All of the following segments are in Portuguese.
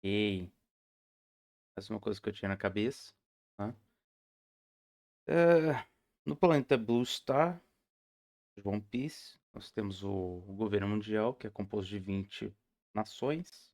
E essa é uma coisa que eu tinha na cabeça, né? Eh, no planeta Blue Star, de One Piece, nós temos o governo mundial, que é composto de 20 nações,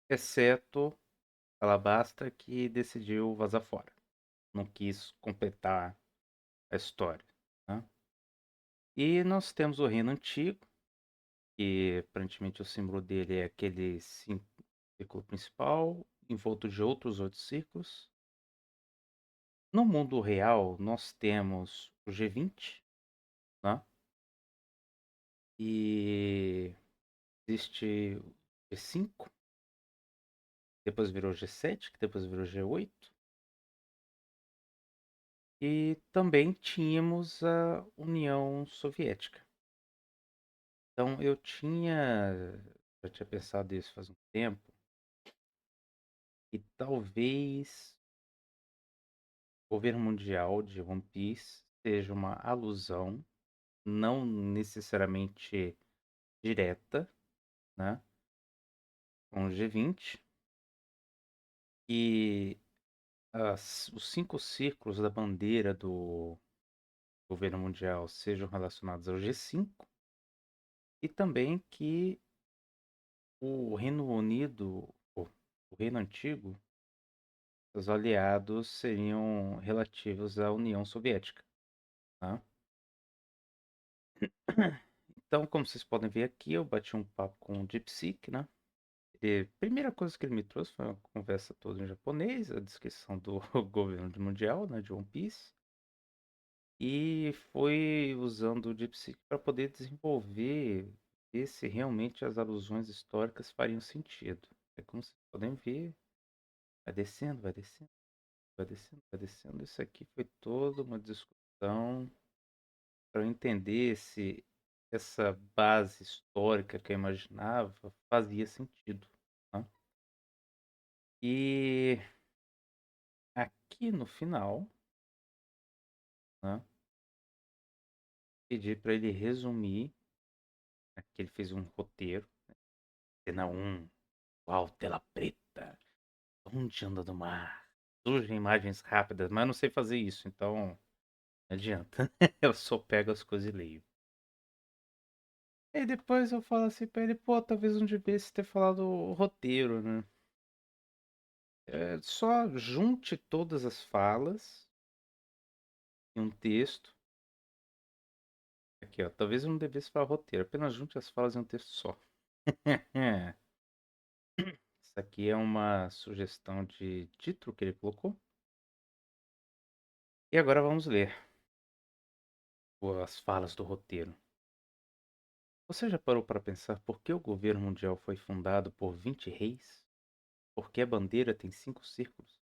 exceto Alabasta, que decidiu vazar fora. Não quis completar a história, né? E nós temos o reino antigo, que aparentemente o símbolo dele é aquele círculo principal, envolto de outros círculos. No mundo real, nós temos o G20, né? E existe o G5, depois virou G7, que depois virou G8. E também tínhamos a União Soviética. Então já tinha pensado isso faz um tempo, e talvez o governo mundial de One Piece seja uma alusão, não necessariamente direta, né, com o G20, e os 5 círculos da bandeira do governo mundial sejam relacionados ao G5, e também que o Reino Unido, o Reino Antigo, os aliados seriam relativos à União Soviética, tá? Então, como vocês podem ver aqui, eu bati um papo com o DeepSeek, né? Primeira coisa que ele me trouxe foi uma conversa toda em japonês, a descrição do governo mundial, né, de One Piece, e foi usando o DeepSeek para poder desenvolver, ver se realmente as alusões históricas fariam sentido. É como vocês podem ver, vai descendo, vai descendo, vai descendo, vai descendo. Isso aqui foi toda uma discussão para eu entender se essa base histórica que eu imaginava fazia sentido, né? E aqui no final, né, pedi para ele resumir, aqui ele fez um roteiro, cena 1, uau, tela preta, onde anda do mar, surgem imagens rápidas, mas eu não sei fazer isso, então não adianta, eu só pego as coisas e leio. E depois eu falo assim pra ele, pô, talvez não devesse ter falado o roteiro, né? Só junte todas as falas em um texto. Aqui, ó, talvez eu não devesse falar roteiro, apenas junte as falas em um texto só. Isso aqui é uma sugestão de título que ele colocou. E agora vamos ler as falas do roteiro. Você já parou para pensar por que o governo mundial foi fundado por 20 reis? Por que a bandeira tem 5 círculos?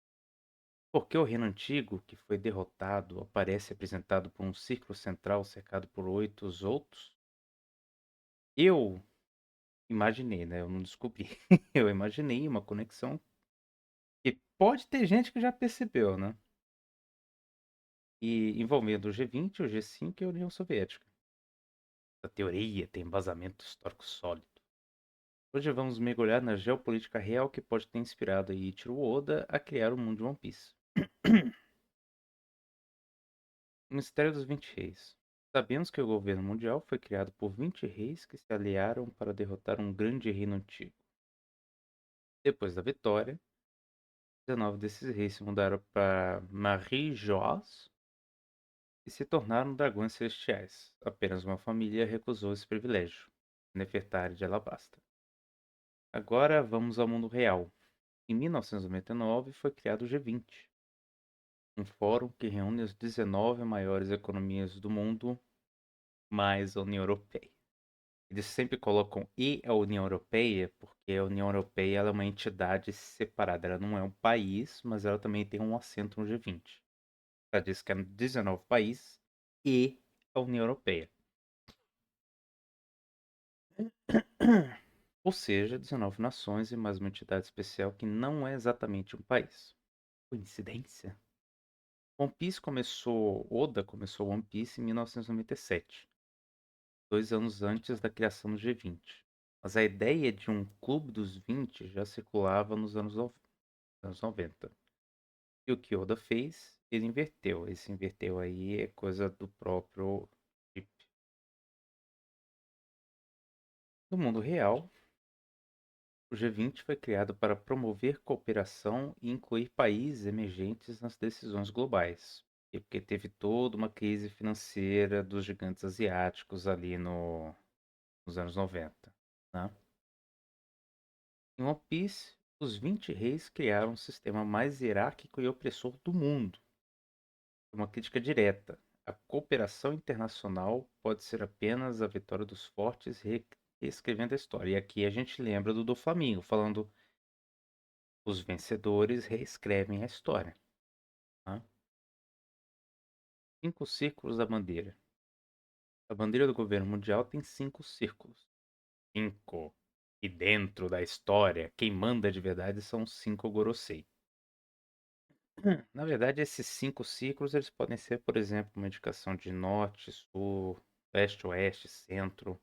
Por que o reino antigo, que foi derrotado, aparece representado por um círculo central cercado por 8 outros? Eu imaginei, né? Eu não descobri. Eu imaginei uma conexão que pode ter gente que já percebeu, né? E envolvendo o G20, o G5 e a União Soviética. A teoria tem embasamento histórico sólido. Hoje vamos mergulhar na geopolítica real que pode ter inspirado Eiichiro Oda a criar o mundo de One Piece. O mistério dos 20 reis. Sabemos que o governo mundial foi criado por 20 reis que se aliaram para derrotar um grande reino antigo. Depois da vitória, 19 desses reis se mudaram para Marie-Joas e se tornaram dragões celestiais. Apenas uma família recusou esse privilégio, Nefertari de Alabasta. Agora vamos ao mundo real. Em 1999 foi criado o G20, um fórum que reúne as 19 maiores economias do mundo, mais a União Europeia. Eles sempre colocam e a União Europeia, porque a União Europeia ela é uma entidade separada. Ela não é um país, mas ela também tem um assento no G20. Ela diz que é 19 países e a União Europeia. Ou seja, 19 nações e mais uma entidade especial que não é exatamente um país. Coincidência? Oda começou One Piece em 1997, 2 anos antes da criação do G20. Mas a ideia de um clube dos 20 já circulava nos anos 90. E o que Oda fez? Ele inverteu. Esse inverteu aí é coisa do próprio Chip. No mundo real, o G20 foi criado para promover cooperação e incluir países emergentes nas decisões globais. E porque teve toda uma crise financeira dos gigantes asiáticos ali nos anos 90, né? Em One Piece, os 20 reis criaram o sistema mais hierárquico e opressor do mundo. Uma crítica direta. A cooperação internacional pode ser apenas a vitória dos fortes reescrevendo a história. E aqui a gente lembra do Doflamingo, falando os vencedores reescrevem a história. Tá? 5 círculos da bandeira. A bandeira do governo mundial tem 5 círculos. 5. E dentro da história, quem manda de verdade são os 5 Gorosei. Na verdade, esses 5 círculos eles podem ser, por exemplo, uma indicação de norte, sul, leste, oeste, centro.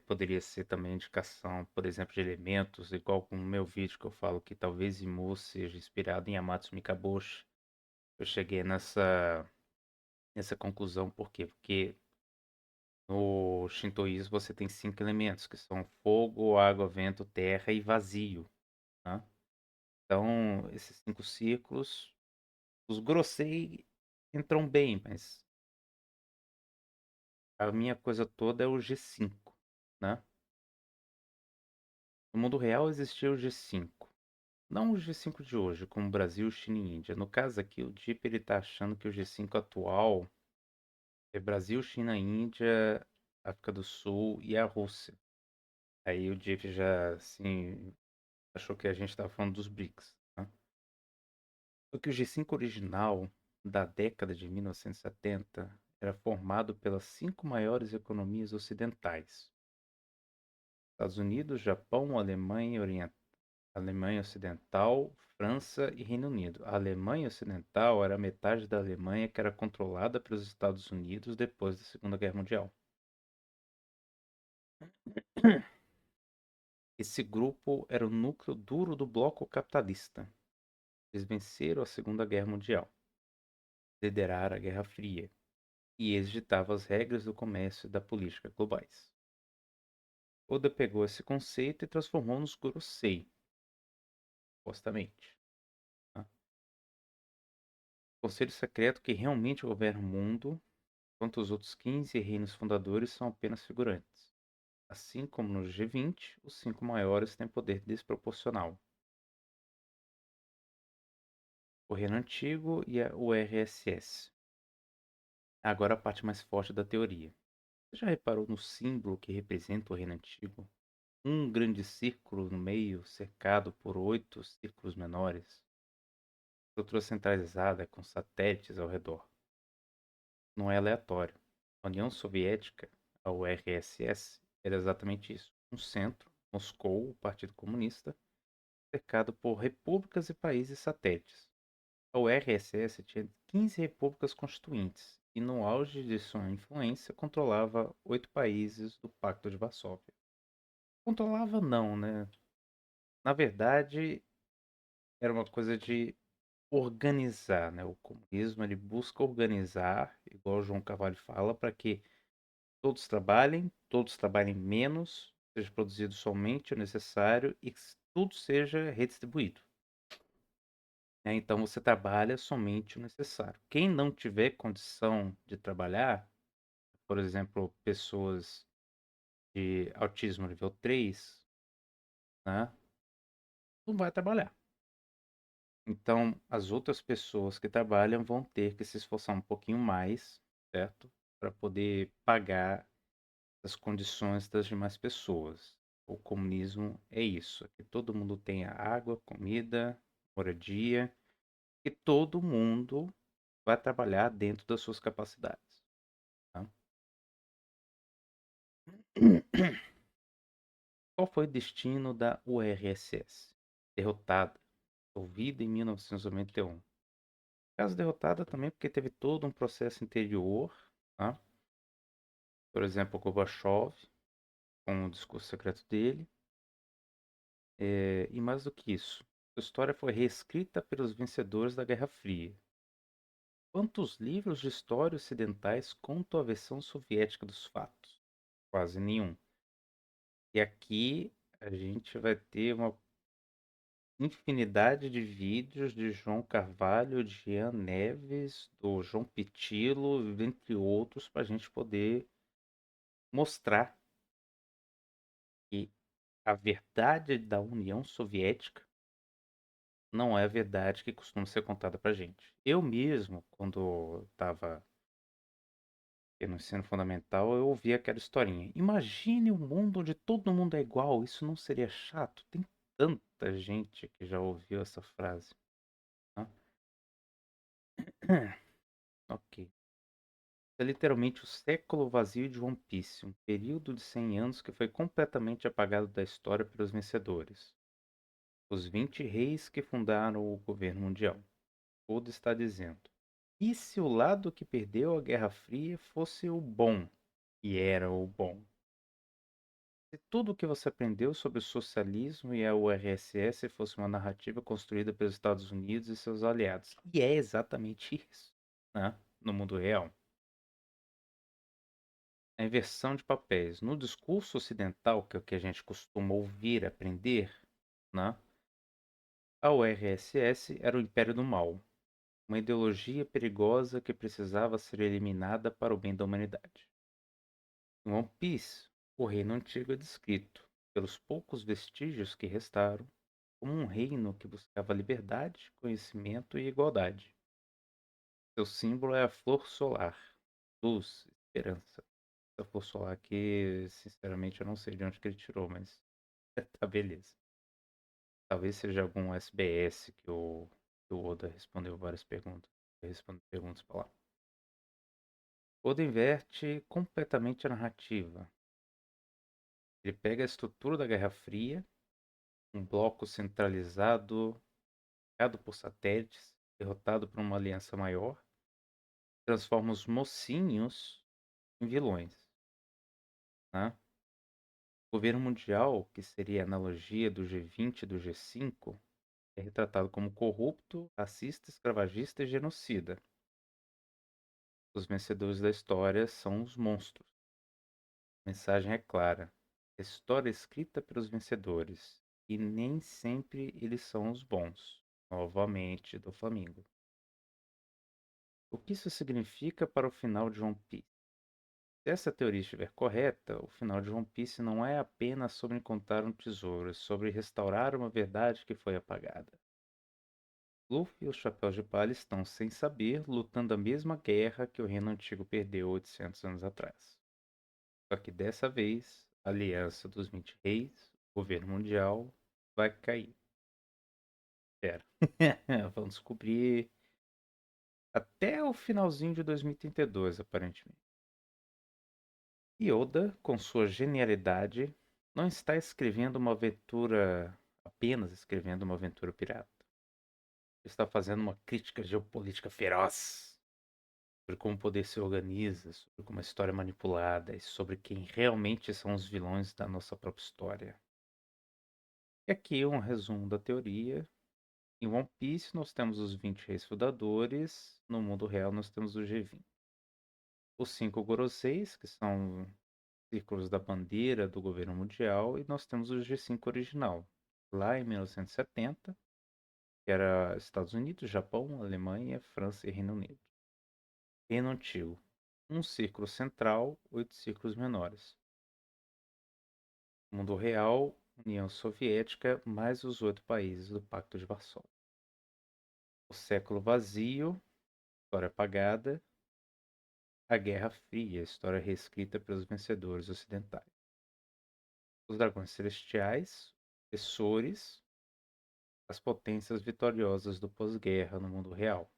Poderia ser também indicação, por exemplo, de elementos, igual com o meu vídeo que eu falo que talvez Imu seja inspirado em Amatsu Mikaboshi. Eu cheguei nessa conclusão, por quê? Porque no Shintoísmo você tem 5 elementos, que são fogo, água, vento, terra e vazio, né? Então, esses 5 círculos, os Gorosei entram bem, mas a minha coisa toda é o G5, né? No mundo real existia o G5. Não o G5 de hoje, como Brasil, China e Índia. No caso aqui, o Deep ele tá achando que o G5 atual é Brasil, China, Índia, África do Sul e a Rússia. Aí o Deep já, assim, achou que a gente estava falando dos BRICS. Tá? Só que o G5 original, da década de 1970, era formado pelas 5 maiores economias ocidentais. Estados Unidos, Japão, Alemanha Ocidental, França e Reino Unido. A Alemanha Ocidental era metade da Alemanha que era controlada pelos Estados Unidos depois da Segunda Guerra Mundial. Esse grupo era o núcleo duro do bloco capitalista. Eles venceram a Segunda Guerra Mundial, lideraram a Guerra Fria e eles ditavam as regras do comércio e da política globais. Oda pegou esse conceito e transformou nos Gorosei, supostamente. Tá? Conselho secreto que realmente governa o mundo, enquanto os outros 15 reinos fundadores são apenas figurantes. Assim como no G20, os 5 maiores têm poder desproporcional. O Reino Antigo e a URSS. Agora a parte mais forte da teoria. Você já reparou no símbolo que representa o Reino Antigo? Um grande círculo no meio, cercado por 8 círculos menores. Estrutura centralizada com satélites ao redor. Não é aleatório. A União Soviética, a URSS, era exatamente isso. Um centro, Moscou, o Partido Comunista, cercado por repúblicas e países satélites. A URSS tinha 15 repúblicas constituintes e, no auge de sua influência, controlava 8 países do Pacto de Varsóvia. Controlava não, né? Na verdade, era uma coisa de organizar, né? O comunismo ele busca organizar, igual o João Carvalho fala, para que todos trabalhem menos, seja produzido somente o necessário e tudo seja redistribuído. Né? Então você trabalha somente o necessário. Quem não tiver condição de trabalhar, por exemplo, pessoas de autismo nível 3, né, não vai trabalhar. Então as outras pessoas que trabalham vão ter que se esforçar um pouquinho mais, certo? Para poder pagar as condições das demais pessoas. O comunismo é isso, é que todo mundo tenha água, comida, moradia, e todo mundo vai trabalhar dentro das suas capacidades. Tá? Qual foi o destino da URSS? Derrotada, dissolvida em 1991. Caso derrotada também porque teve todo um processo interior, tá? Por exemplo, Gorbachev. com o discurso secreto dele. E mais do que isso, a história foi reescrita pelos vencedores da Guerra Fria. Quantos livros de história ocidentais contam a versão soviética dos fatos? Quase nenhum. E aqui a gente vai ter uma infinidade de vídeos de João Carvalho, de Ian Neves, do João Pitilo, entre outros, para a gente poder mostrar que a verdade da União Soviética não é a verdade que costuma ser contada pra gente. Eu mesmo, quando estava no ensino fundamental, eu ouvia aquela historinha. Imagine um mundo onde todo mundo é igual, isso não seria chato? Tem tanta gente que já ouviu essa frase, né? Ok. É literalmente o século vazio de One Piece, um período de 100 anos que foi completamente apagado da história pelos vencedores. Os 20 reis que fundaram o governo mundial. Oda está dizendo. E se o lado que perdeu a Guerra Fria fosse o bom, e era o bom? Se tudo o que você aprendeu sobre o socialismo e a URSS fosse uma narrativa construída pelos Estados Unidos e seus aliados. E é exatamente isso, né? No mundo real. A inversão de papéis. No discurso ocidental, que é o que a gente costuma ouvir, aprender, né? A URSS era o império do mal, uma ideologia perigosa que precisava ser eliminada para o bem da humanidade. Em One Piece, o reino antigo é descrito, pelos poucos vestígios que restaram, como um reino que buscava liberdade, conhecimento e igualdade. Seu símbolo é a flor solar, luz, esperança. Essa flor solar que, sinceramente, eu não sei de onde que ele tirou, mas tá beleza. Talvez seja algum SBS que o Oda respondeu várias perguntas. Respondeu perguntas pra lá. Oda inverte completamente a narrativa. Ele pega a estrutura da Guerra Fria, um bloco centralizado, criado por satélites, derrotado por uma aliança maior, transforma os mocinhos em vilões, né? O governo mundial, que seria a analogia do G20 e do G5, é retratado como corrupto, racista, escravagista e genocida. Os vencedores da história são os monstros. A mensagem é clara. A história é escrita pelos vencedores, e nem sempre eles são os bons. Novamente, do Flamengo. O que isso significa para o final de One Piece? Se essa teoria estiver correta, o final de One Piece não é apenas sobre encontrar um tesouro, é sobre restaurar uma verdade que foi apagada. Luffy e os Chapéus de Palha estão, sem saber, lutando a mesma guerra que o Reino Antigo perdeu 800 anos atrás. Só que dessa vez, a Aliança dos 20 Reis, o governo mundial, vai cair. Pera. Vamos descobrir até o finalzinho de 2032, aparentemente. Yoda, com sua genialidade, não está escrevendo uma aventura, apenas escrevendo uma aventura pirata. Ele está fazendo uma crítica geopolítica feroz sobre como o poder se organiza, sobre como a história é manipulada e sobre quem realmente são os vilões da nossa própria história. E aqui um resumo da teoria. Em One Piece nós temos os 20 reis fundadores, no mundo real nós temos o G20. Os 5 Goroseis, que são círculos da bandeira do governo mundial, e nós temos o G5 original, lá em 1970, que era Estados Unidos, Japão, Alemanha, França e Reino Unido. Reino Antigo, um círculo central, 8 círculos menores. Mundo real, União Soviética, mais os 8 países do Pacto de Varsóvia. O século vazio, história apagada, a Guerra Fria, história reescrita pelos vencedores ocidentais. Os dragões celestiais, opressores, as potências vitoriosas do pós-guerra no mundo real.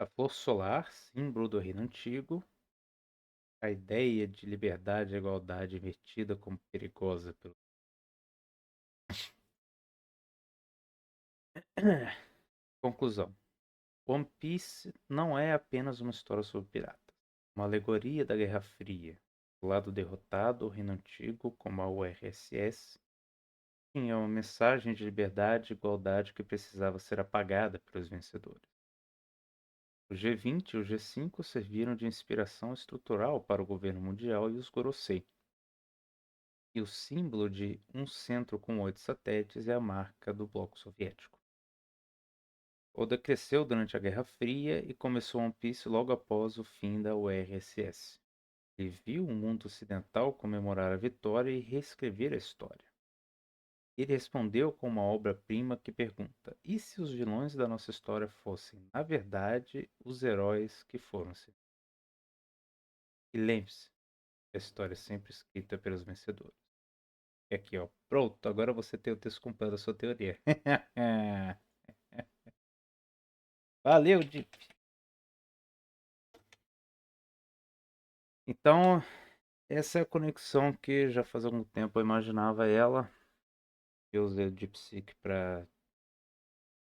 A flor solar, símbolo do reino antigo, a ideia de liberdade e igualdade invertida como perigosa pelo... Conclusão. One Piece não é apenas uma história sobre piratas, uma alegoria da Guerra Fria, Do lado derrotado, o reino antigo, como a URSS, tinha uma mensagem de liberdade e igualdade que precisava ser apagada pelos vencedores. O G20 e o G5 serviram de inspiração estrutural para o governo mundial e os Gorosei. E o símbolo de um centro com 8 satélites é a marca do bloco soviético. Oda cresceu durante a Guerra Fria e começou One Piece logo após o fim da URSS. Ele viu o mundo ocidental comemorar a vitória e reescrever a história. Ele respondeu com uma obra-prima que pergunta: e se os vilões da nossa história fossem, na verdade, os heróis que foram? E lembre-se, a história é sempre escrita pelos vencedores. E aqui, ó. Pronto, agora você tem o texto completo da sua teoria. Valeu, Dick. Então, essa é a conexão que já faz algum tempo eu imaginava ela. Eu usei o DeepSeek para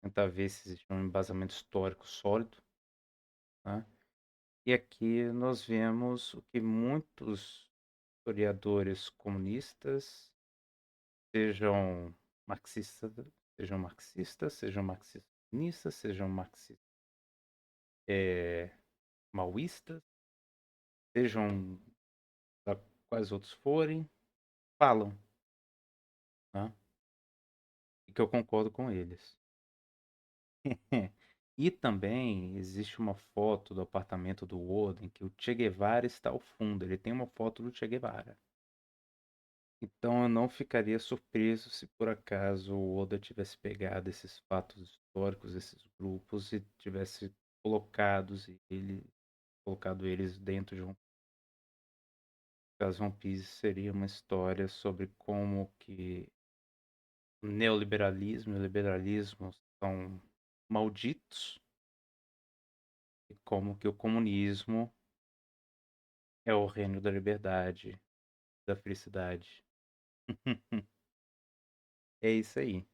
tentar ver se existe um embasamento histórico sólido, né? E aqui nós vemos o que muitos historiadores comunistas, sejam marxistas, sejam marxistas, sejam marxistas maoístas, sejam quais outros forem, falam, né? E que eu concordo com eles. E também existe uma foto do apartamento do Oda em que o Che Guevara está ao fundo. Ele tem uma foto do Che Guevara. Então eu não ficaria surpreso se por acaso o Oda tivesse pegado esses fatos históricos, esses grupos e tivesse colocado eles dentro de um caso. One Piece seria uma história sobre como que o neoliberalismo e o liberalismo são malditos e como que o comunismo é o reino da liberdade, da felicidade. É isso aí.